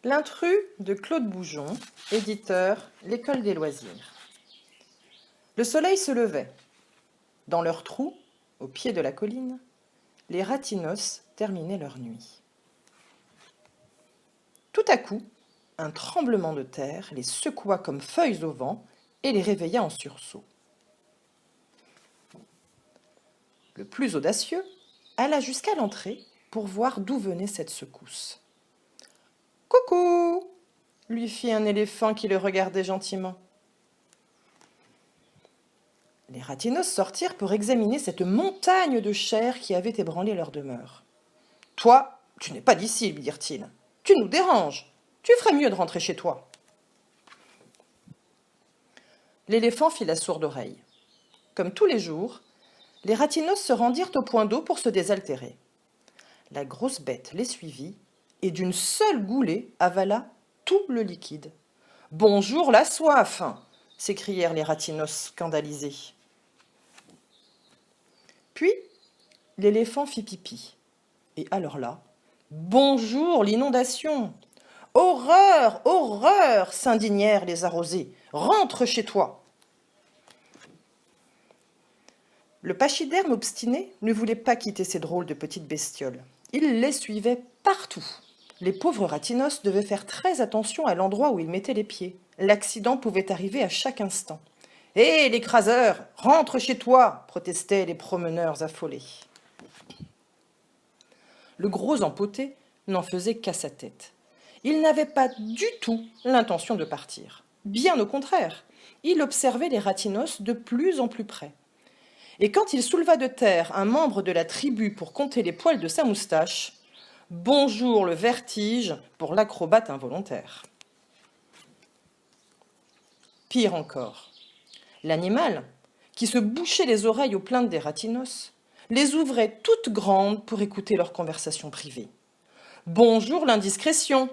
L'intrus de Claude Boujon, éditeur L'École des loisirs. Le soleil se levait. Dans leur trou, au pied de la colline, les ratinos terminaient leur nuit. Tout à coup, un tremblement de terre les secoua comme feuilles au vent et les réveilla en sursaut. Le plus audacieux alla jusqu'à l'entrée pour voir d'où venait cette secousse. « Coucou !» lui fit un éléphant qui le regardait gentiment. Les ratinos sortirent pour examiner cette montagne de chair qui avait ébranlé leur demeure. « Toi, tu n'es pas d'ici, lui dirent-ils. Tu nous déranges. Tu ferais mieux de rentrer chez toi. » L'éléphant fit la sourde oreille. Comme tous les jours, les ratinos se rendirent au point d'eau pour se désaltérer. La grosse bête les suivit et d'une seule goulée avala tout le liquide. « Bonjour la soif !» s'écrièrent les ratinos scandalisés. Puis, l'éléphant fit pipi. Et alors là, bonjour l'inondation !« Horreur, horreur !» s'indignèrent les arrosés. « Rentre chez toi !» Le pachyderme obstiné ne voulait pas quitter ces drôles de petites bestioles. Il les suivait partout. Les pauvres ratinos devaient faire très attention à l'endroit où ils mettaient les pieds. L'accident pouvait arriver à chaque instant. « Hé, l'écraseur, rentre chez toi !» protestaient les promeneurs affolés. Le gros empoté n'en faisait qu'à sa tête. Il n'avait pas du tout l'intention de partir. Bien au contraire, il observait les ratinos de plus en plus près. Et quand il souleva de terre un membre de la tribu pour compter les poils de sa moustache, bonjour le vertige pour l'acrobate involontaire. Pire encore, l'animal, qui se bouchait les oreilles aux plaintes des ratinos, les ouvrait toutes grandes pour écouter leurs conversations privées. « Bonjour l'indiscrétion !»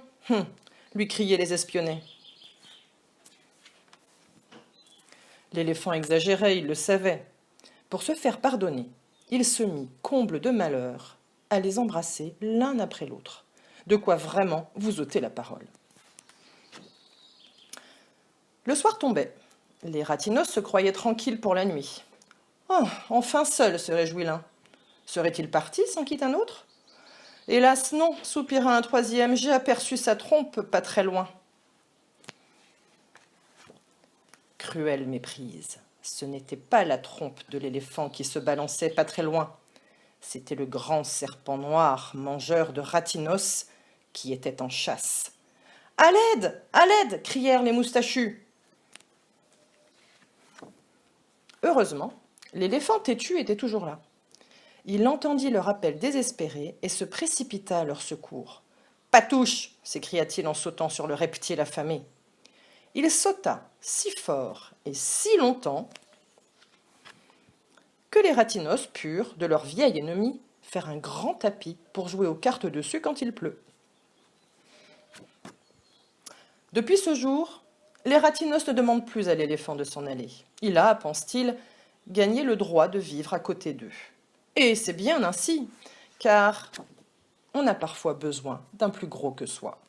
lui criaient les espionnés. L'éléphant exagérait, il le savait. Pour se faire pardonner, il se mit, comble de malheur, à les embrasser l'un après l'autre. De quoi vraiment vous ôter la parole. Le soir tombait. Les ratinos se croyaient tranquilles pour la nuit. « Oh, enfin seul !» se réjouit l'un. Serait-il parti sans quitte un autre ? Hélas non, soupira un troisième, j'ai aperçu sa trompe pas très loin. Cruelle méprise. Ce n'était pas la trompe de l'éléphant qui se balançait pas très loin. C'était le grand serpent noir, mangeur de ratinos, qui était en chasse. « À l'aide ! À l'aide !» crièrent les moustachus. Heureusement, l'éléphant têtu était toujours là. Il entendit leur appel désespéré et se précipita à leur secours. « Patouche !» s'écria-t-il en sautant sur le reptile affamé. Il sauta si fort et si longtemps que les ratinos purent, de leur vieil ennemi, faire un grand tapis pour jouer aux cartes dessus quand il pleut. Depuis ce jour, les ratinos ne demandent plus à l'éléphant de s'en aller. Il a, pense-t-il, gagné le droit de vivre à côté d'eux. Et c'est bien ainsi, car on a parfois besoin d'un plus gros que soi.